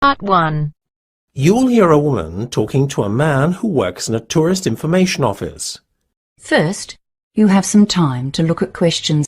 Part 1. You will hear a woman talking to a man who works in a tourist information office. First, you have some time to look at questions.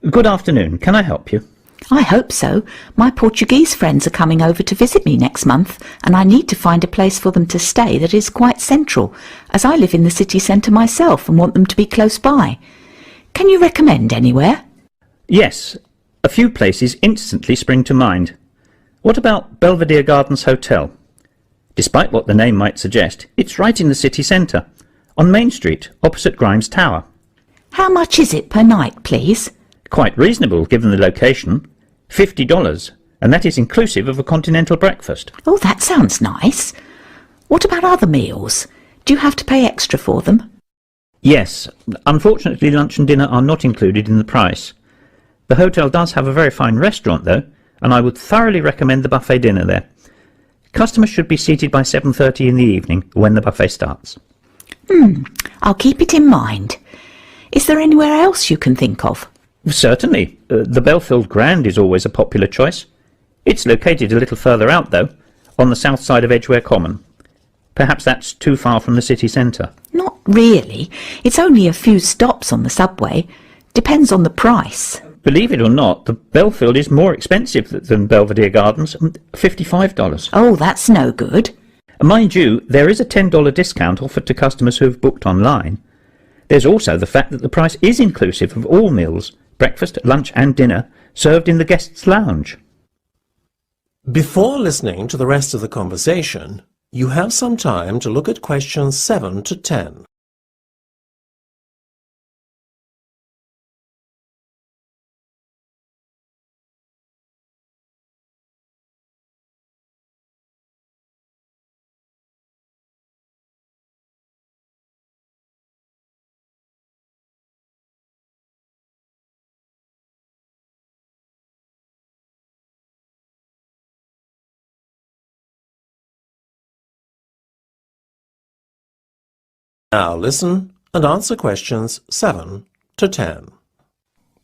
Good afternoon. Can I help you? I hope so. My Portuguese friends are coming over to visit me next month, and I need to find a place for them to stay that is quite central, as I live in the city centre myself and want them to be close by. Can you recommend anywhere? Yes. A few places instantly spring to mind. What about Belvedere Gardens Hotel? Despite what the name might suggest, it's right in the city centre, on Main Street, opposite Grimes Tower. How much is it per night, please? Quite reasonable given the location. $50, and that is inclusive of a continental breakfast. Oh, that sounds nice. What about other meals? Do you have to pay extra for them? Yes. Unfortunately, lunch and dinner are not included in the price. The hotel does have a very fine restaurant, though, and I would thoroughly recommend the buffet dinner there. Customers should be seated by 7:30 in the evening, when the buffet starts. I'll keep it in mind. Is there anywhere else you can think of? Certainly. The Belfield Grand is always a popular choice. It's located a little further out, though, on the south side of Edgware Common. Perhaps that's too far from the city centre. Not really. It's only a few stops on the subway. Depends on the price. Believe it or not, the Belfield is more expensive than Belvedere Gardens, $55. Oh, that's no good. Mind you, there is a $10 discount offered to customers who have booked online. There's also the fact that the price is inclusive of all meals, breakfast, lunch and dinner, served in the guest's lounge. Before listening to the rest of the conversation, you have some time to look at questions 7 to 10. Now listen and answer questions 7 to 10.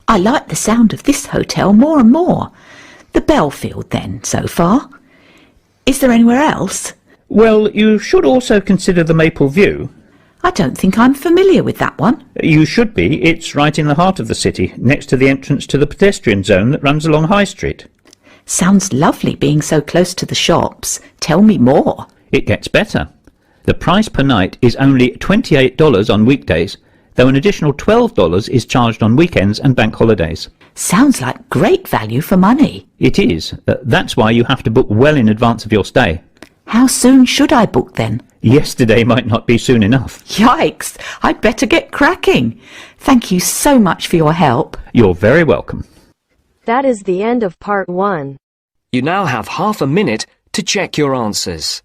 I like the sound of this hotel more and more. The Belfield, then, so far. Is there anywhere else? Well, you should also consider the Maple View. I don't think I'm familiar with that one. You should be. It's right in the heart of the city, next to the entrance to the pedestrian zone that runs along High Street. Sounds lovely being so close to the shops. Tell me more. It gets better. The price per night is only $28 on weekdays, though an additional $12 is charged on weekends and bank holidays. Sounds like great value for money. It is. That's why you have to book well in advance of your stay. How soon should I book then? Yesterday might not be soon enough. Yikes! I'd better get cracking. Thank you so much for your help. You're very welcome. That is the end of Part 1. You now have half a minute to check your answers.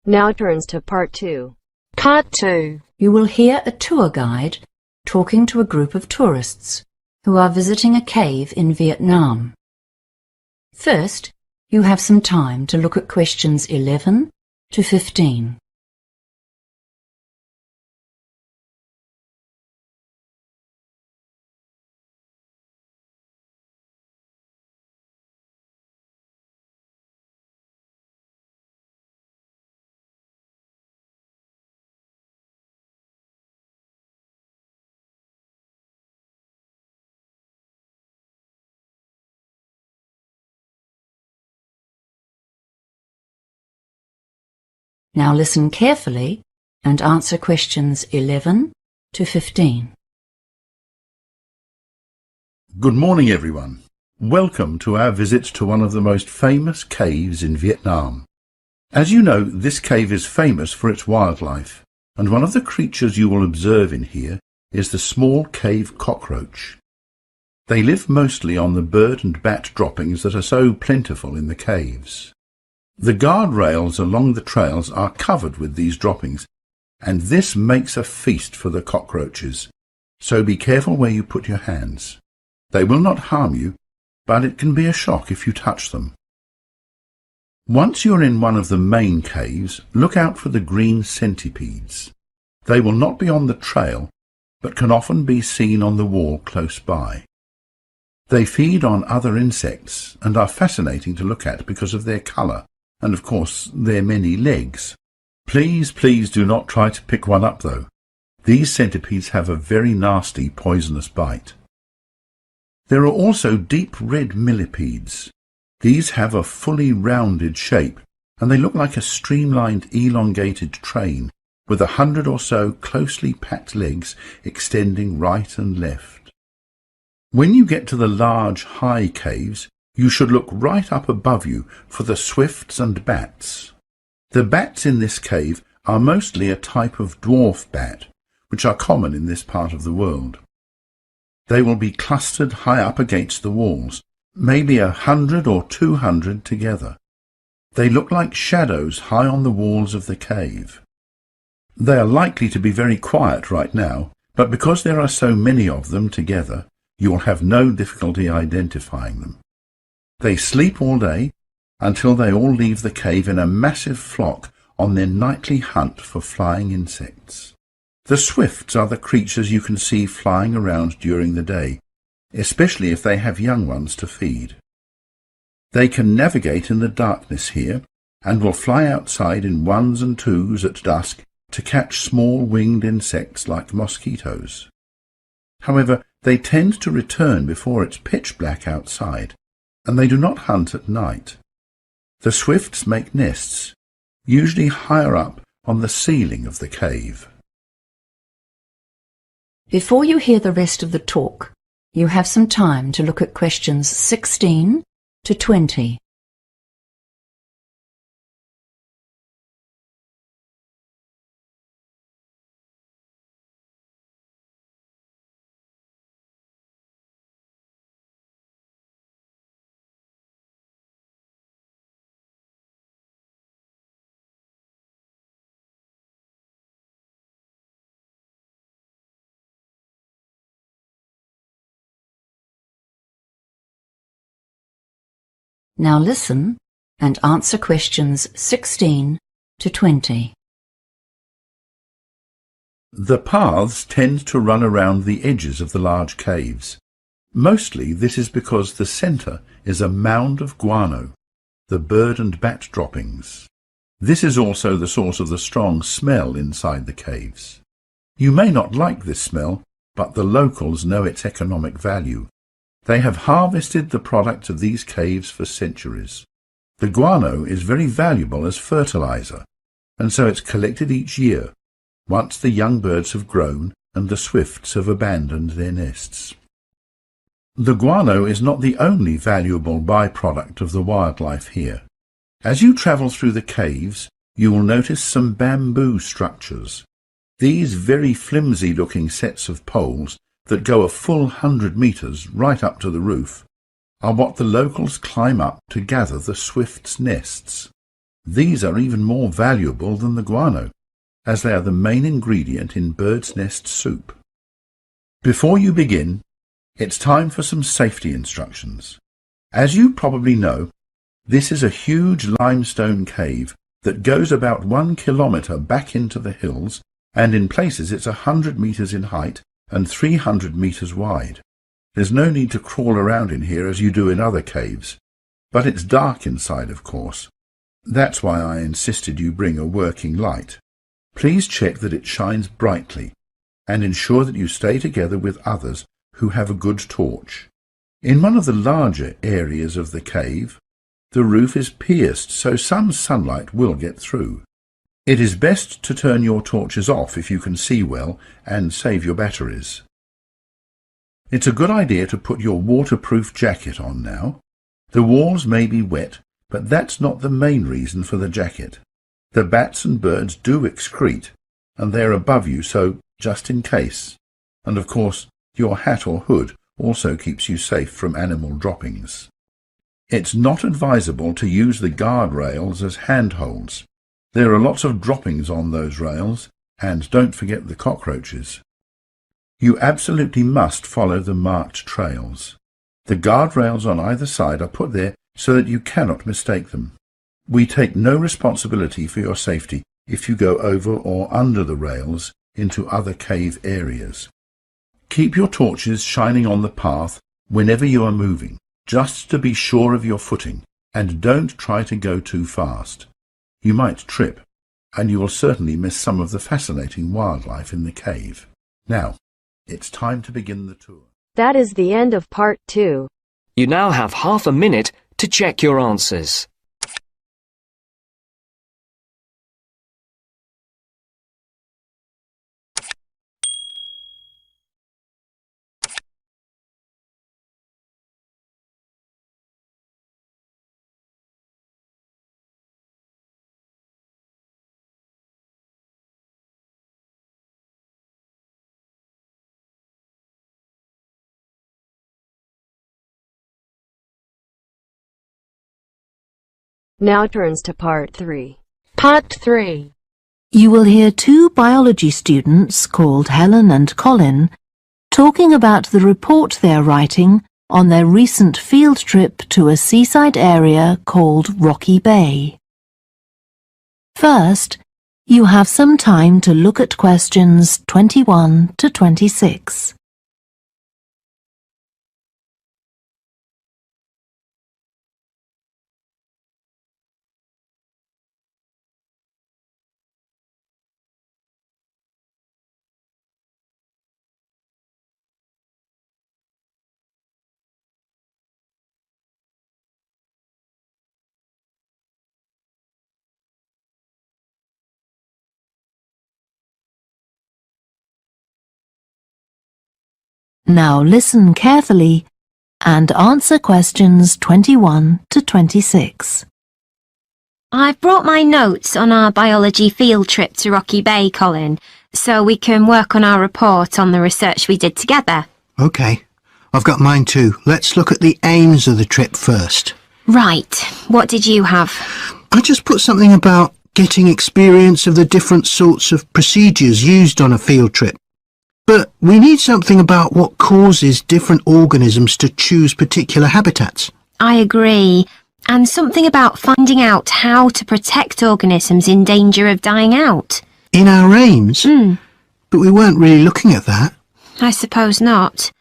Now turns to Part 2. Part 2. You will hear a tour guide talking to a group of tourists who are visiting a cave in Vietnam. First, you have some time to look at questions 11 to 15. Now listen carefully and answer questions 11 to 15. Good morning, everyone. Welcome to our visit to one of the most famous caves in Vietnam. As you know, this cave is famous for its wildlife, and one of the creatures you will observe in here is the small cave cockroach. They live mostly on the bird and bat droppings that are so plentiful in the caves. The guardrails along the trails are covered with these droppings, and this makes a feast for the cockroaches, so be careful where you put your hands. They will not harm you, but it can be a shock if you touch them. Once you're in one of the main caves, look out for the green centipedes. They will not be on the trail, but can often be seen on the wall close by. They feed on other insects and are fascinating to look at because of their colour and, of course, their many legs. Please do not try to pick one up, though. These centipedes have a very nasty poisonous bite. There are also deep red millipedes. These have a fully rounded shape, and they look like a streamlined elongated train with 100 or so closely packed legs extending right and left. When you get to the large high caves, you should look right up above you for the swifts and bats. The bats in this cave are mostly a type of dwarf bat, which are common in this part of the world. They will be clustered high up against the walls, maybe 100 or 200 together. They look like shadows high on the walls of the cave. They are likely to be very quiet right now, but because there are so many of them together, you will have no difficulty identifying them. They sleep all day until they all leave the cave in a massive flock on their nightly hunt for flying insects. The swifts are the creatures you can see flying around during the day, especially if they have young ones to feed. They can navigate in the darkness here and will fly outside in ones and twos at dusk to catch small winged insects like mosquitoes. However, they tend to return before it's pitch black outside, and they do not hunt at night. The swifts make nests, usually higher up on the ceiling of the cave. Before you hear the rest of the talk, you have some time to look at questions 16 to 20. Now listen and answer questions 16 to 20. The paths tend to run around the edges of the large caves. Mostly this is because the centre is a mound of guano, the bird and bat droppings. This is also the source of the strong smell inside the caves. You may not like this smell, but the locals know its economic value. They have harvested the products of these caves for centuries. The guano is very valuable as fertilizer, and so it's collected each year, once the young birds have grown and the swifts have abandoned their nests. The guano is not the only valuable byproduct of the wildlife here. As you travel through the caves, you will notice some bamboo structures. These very flimsy-looking sets of poles that go a full 100 metres right up to the roof are what the locals climb up to gather the swifts' nests. These are even more valuable than the guano, as they are the main ingredient in bird's nest soup. Before you begin, it's time for some safety instructions. As you probably know, this is a huge limestone cave that goes about 1 kilometre back into the hills, and in places it's 100 metres in height and 300 metres wide. There's no need to crawl around in here as you do in other caves, but it's dark inside, of course. That's why I insisted you bring a working light. Please check that it shines brightly, and ensure that you stay together with others who have a good torch. In one of the larger areas of the cave, the roof is pierced, so some sunlight will get through. It is best to turn your torches off if you can see well and save your batteries. It's a good idea to put your waterproof jacket on now. The walls may be wet, but that's not the main reason for the jacket. The bats and birds do excrete, and they're above you, so just in case. And of course, your hat or hood also keeps you safe from animal droppings. It's not advisable to use the guardrails as handholds. There are lots of droppings on those rails, and don't forget the cockroaches. You absolutely must follow the marked trails. The guardrails on either side are put there so that you cannot mistake them. We take no responsibility for your safety if you go over or under the rails into other cave areas. Keep your torches shining on the path whenever you are moving, just to be sure of your footing, and don't try to go too fast. You might trip, and you will certainly miss some of the fascinating wildlife in the cave. Now, it's time to begin the tour. That is the end of part 2. You now have half a minute to check your answers. Now turns to part 3. Part 3. You will hear two biology students called Helen and Colin talking about the report they are writing on their recent field trip to a seaside area called Rocky Bay. First, you have some time to look at questions 21 to 26. Now listen carefully and answer questions 21 to 26. I've brought my notes on our biology field trip to Rocky Bay, Colin, so we can work on our report on the research we did together. OK, I've got mine too. Let's look at the aims of the trip first. Right, what did you have? I just put something about getting experience of the different sorts of procedures used on a field trip. But we need something about what causes different organisms to choose particular habitats. I agree. And something about finding out how to protect organisms in danger of dying out. In our aims? But we weren't really looking at that. I suppose not.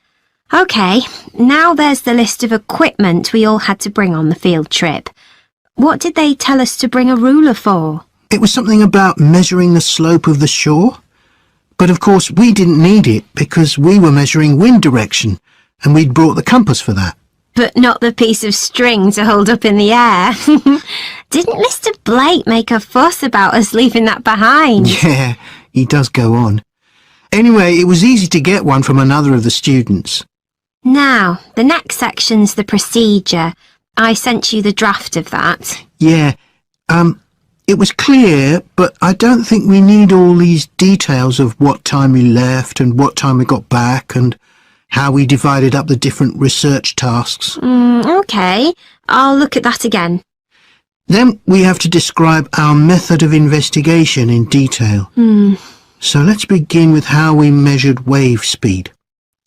OK, now there's the list of equipment we all had to bring on the field trip. What did they tell us to bring a ruler for? It was something about measuring the slope of the shore. But of course we didn't need it because we were measuring wind direction and we'd brought the compass for that. But not the piece of string to hold up in the air. Didn't Mr. Blake make a fuss about us leaving that behind? Yeah, he does go on. Anyway, it was easy to get one from another of the students. Now, the next section's the procedure. I sent you the draft of that. Yeah, it was clear, but I don't think we need all these details of what time we left and what time we got back and how we divided up the different research tasks. OK, I'll look at that again. Then we have to describe our method of investigation in detail. So let's begin with how we measured wave speed.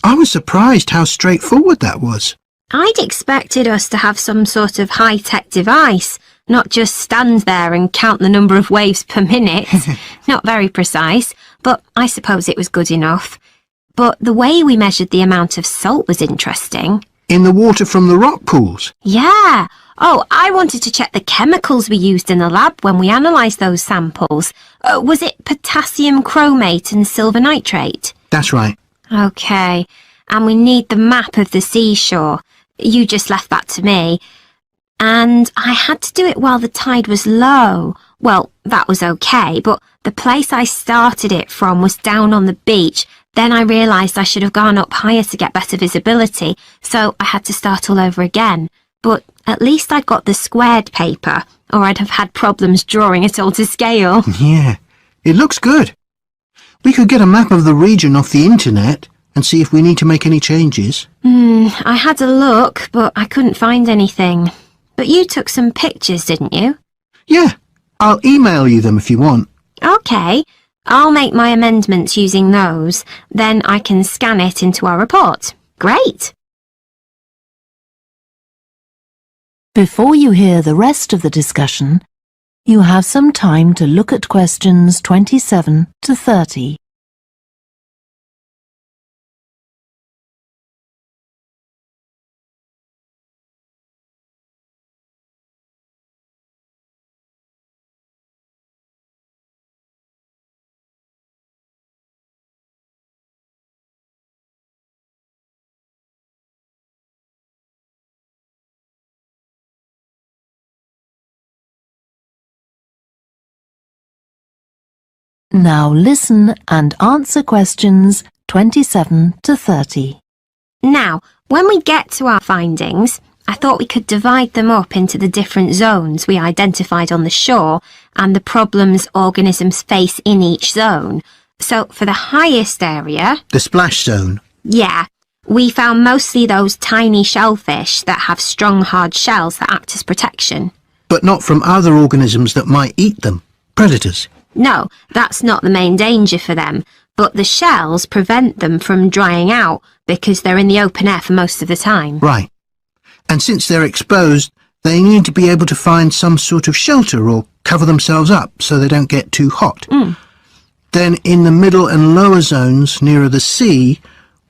I was surprised how straightforward that was. I'd expected us to have some sort of high-tech device, not just stand there and count the number of waves per minute. Not very precise, but I suppose it was good enough. But the way we measured the amount of salt was interesting. In the water from the rock pools? Yeah. Oh, I wanted to check the chemicals we used in the lab when we analysed those samples. Was it potassium chromate and silver nitrate? That's right. OK. And we need the map of the seashore. You just left that to me. And I had to do it while the tide was low. Well, that was okay, but the place I started it from was down on the beach. Then I realised I should have gone up higher to get better visibility, so I had to start all over again. But at least I'd got the squared paper, or I'd have had problems drawing it all to scale. Yeah, it looks good. We could get a map of the region off the internet and see if we need to make any changes. I had a look, but I couldn't find anything. But you took some pictures, didn't you? Yeah, I'll email you them if you want. OK, I'll make my amendments using those. Then I can scan it into our report. Great! Before you hear the rest of the discussion, you have some time to look at questions 27 to 30. Now listen and answer questions 27 to 30. Now, when we get to our findings, I thought we could divide them up into the different zones we identified on the shore and the problems organisms face in each zone. So for the highest area, The splash zone. yeah, we found mostly those tiny shellfish that have strong hard shells that act as protection. But not from other organisms that might eat them. Predators. No, that's not the main danger for them, but the shells prevent them from drying out because they're in the open air for most of the time. Right. And since they're exposed, they need to be able to find some sort of shelter or cover themselves up so they don't get too hot. Then in the middle and lower zones nearer the sea,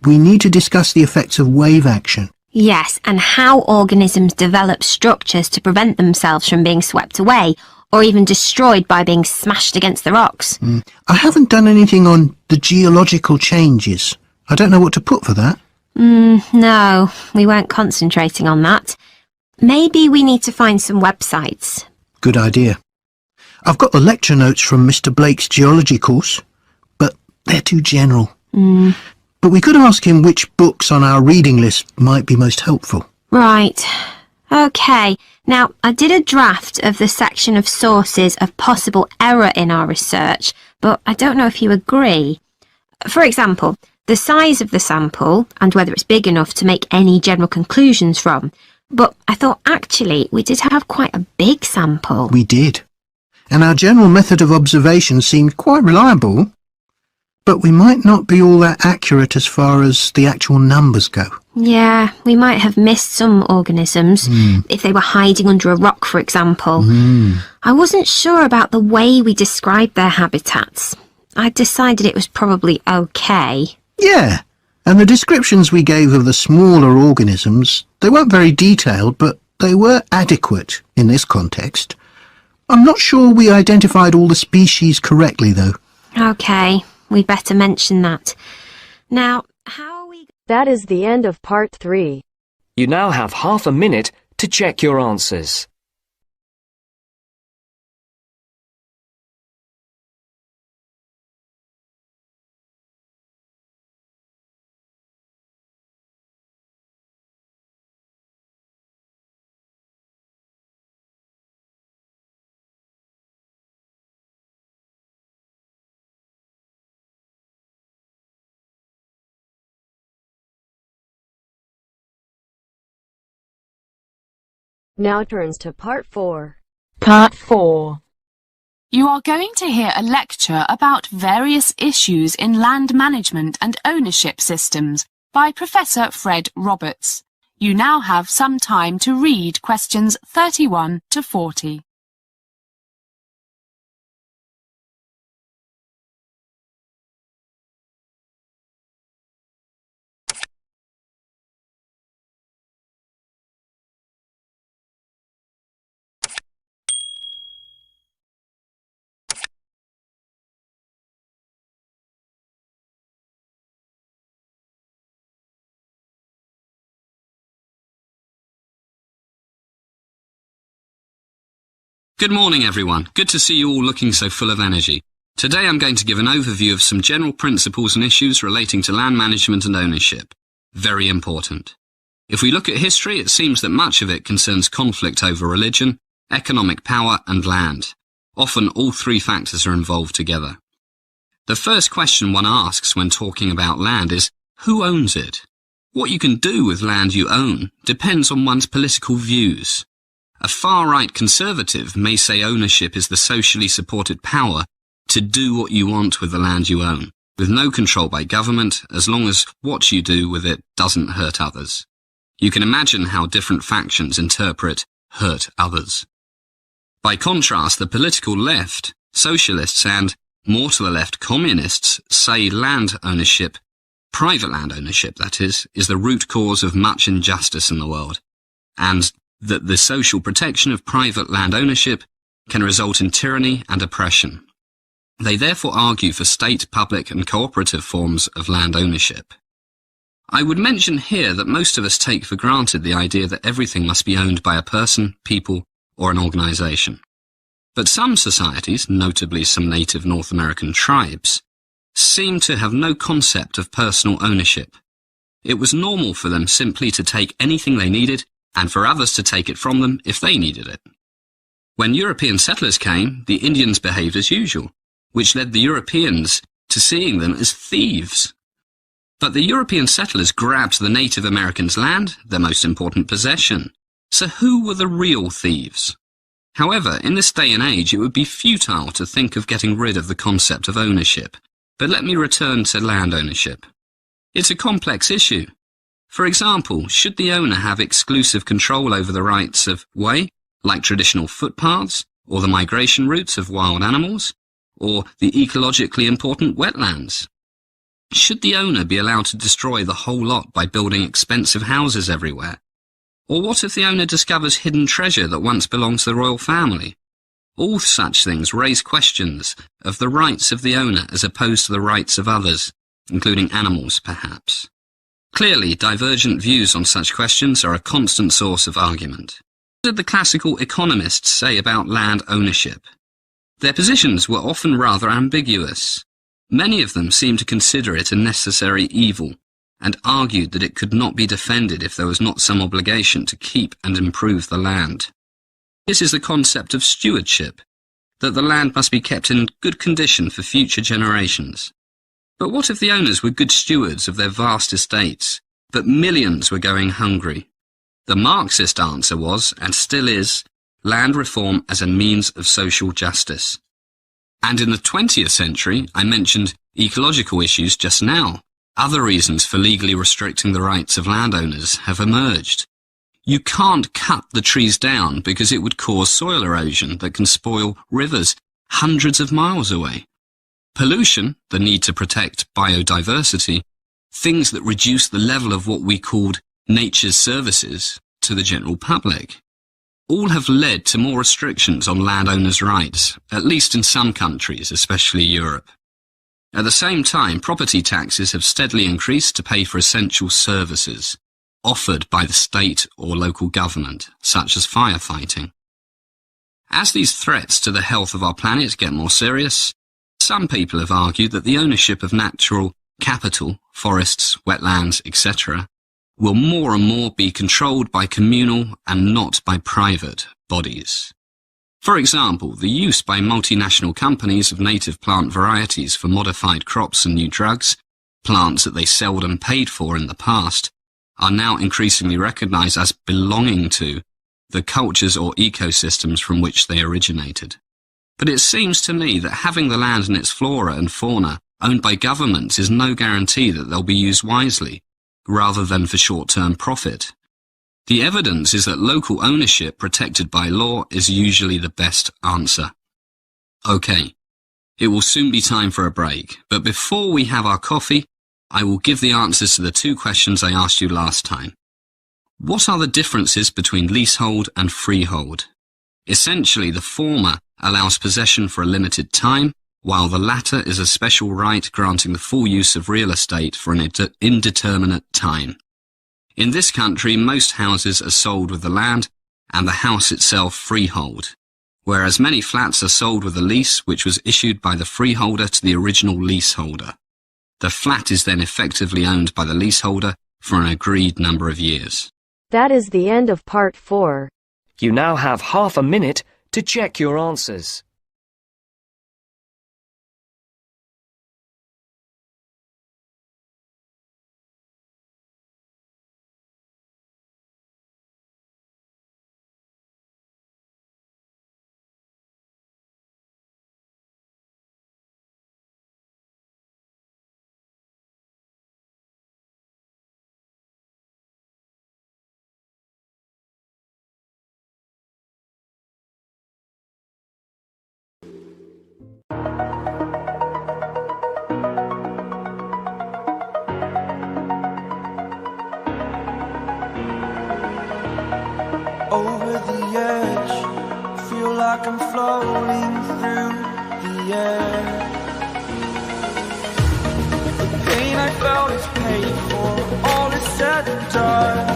we need to discuss the effects of wave action. Yes, and how organisms develop structures to prevent themselves from being swept away or even destroyed by being smashed against the rocks. I haven't done anything on the geological changes. I don't know what to put for that. No, we weren't concentrating on that. Maybe we need to find some websites. Good idea. I've got the lecture notes from Mr. Blake's geology course, but they're too general. But we could ask him which books on our reading list might be most helpful. Right. OK, now I did a draft of the section of sources of possible error in our research, but I don't know if you agree. For example, the size of the sample and whether it's big enough to make any general conclusions from. But I thought actually we did have quite a big sample. We did. And our general method of observation seemed quite reliable. But we might not be all that accurate as far as the actual numbers go. Yeah, we might have missed some organisms, if they were hiding under a rock, for example. I wasn't sure about the way we described their habitats. I decided it was probably okay. Yeah, and the descriptions we gave of the smaller organisms, they weren't very detailed, but they were adequate in this context. I'm not sure we identified all the species correctly, though. Okay, we'd better mention that. Now, how are we... That is the end of part 3. You now have half a minute to check your answers. Now turns to part 4. Part 4. You are going to hear a lecture about various issues in land management and ownership systems by Professor Fred Roberts. You now have some time to read questions 31 to 40. Good morning, everyone. Good to see you all looking so full of energy. Today I'm going to give an overview of some general principles and issues relating to land management and ownership. Very important. If we look at history, it seems that much of it concerns conflict over religion, economic power and land. Often all three factors are involved together. The first question one asks when talking about land is, who owns it? What you can do with land you own depends on one's political views. A far-right conservative may say ownership is the socially supported power to do what you want with the land you own, with no control by government, as long as what you do with it doesn't hurt others. You can imagine how different factions interpret hurt others. By contrast, the political left, socialists and, more to the left, communists say land ownership, private land ownership that is the root cause of much injustice in the world, and that the social protection of private land ownership can result in tyranny and oppression. They therefore argue for state, public and cooperative forms of land ownership. I would mention here that most of us take for granted the idea that everything must be owned by a person, people or an organisation. But some societies, notably some native North American tribes, seem to have no concept of personal ownership. It was normal for them simply to take anything they needed and for others to take it from them if they needed it. When European settlers came, the Indians behaved as usual, which led the Europeans to seeing them as thieves. But the European settlers grabbed the Native Americans' land, their most important possession. So who were the real thieves? However, in this day and age, it would be futile to think of getting rid of the concept of ownership. But let me return to land ownership. It's a complex issue. For example, should the owner have exclusive control over the rights of way, like traditional footpaths, or the migration routes of wild animals, or the ecologically important wetlands? Should the owner be allowed to destroy the whole lot by building expensive houses everywhere? Or what if the owner discovers hidden treasure that once belonged to the royal family? All such things raise questions of the rights of the owner as opposed to the rights of others, including animals, perhaps. Clearly, divergent views on such questions are a constant source of argument. What did the classical economists say about land ownership? Their positions were often rather ambiguous. Many of them seemed to consider it a necessary evil, and argued that it could not be defended if there was not some obligation to keep and improve the land. This is the concept of stewardship, that the land must be kept in good condition for future generations. But what if the owners were good stewards of their vast estates, but millions were going hungry? The Marxist answer was, and still is, land reform as a means of social justice. And in the 20th century, I mentioned ecological issues just now. Other reasons for legally restricting the rights of landowners have emerged. You can't cut the trees down because it would cause soil erosion that can spoil rivers hundreds of miles away. Pollution, the need to protect biodiversity, things that reduce the level of what we called nature's services to the general public, all have led to more restrictions on landowners' rights, at least in some countries, especially Europe. At the same time, property taxes have steadily increased to pay for essential services offered by the state or local government, such as firefighting. As these threats to the health of our planet get more serious, some people have argued that the ownership of natural capital, forests, wetlands, etc., will more and more be controlled by communal and not by private bodies. For example, the use by multinational companies of native plant varieties for modified crops and new drugs, plants that they seldom paid for in the past, are now increasingly recognized as belonging to the cultures or ecosystems from which they originated. But it seems to me that having the land and its flora and fauna owned by governments is no guarantee that they'll be used wisely, rather than for short-term profit. The evidence is that local ownership protected by law is usually the best answer. Okay, it will soon be time for a break, but before we have our coffee, I will give the answers to the two questions I asked you last time. What are the differences between leasehold and freehold? Essentially, the former allows possession for a limited time, while the latter is a special right granting the full use of real estate for an indeterminate time. In this country, most houses are sold with the land and the house itself freehold, whereas many flats are sold with a lease which was issued by the freeholder to the original leaseholder. The flat is then effectively owned by the leaseholder for an agreed number of years. That is the end of part 4. You now have half a minute to check your answers. Over the edge, feel like I'm floating through the air. The pain I felt is paid for, all is said and done.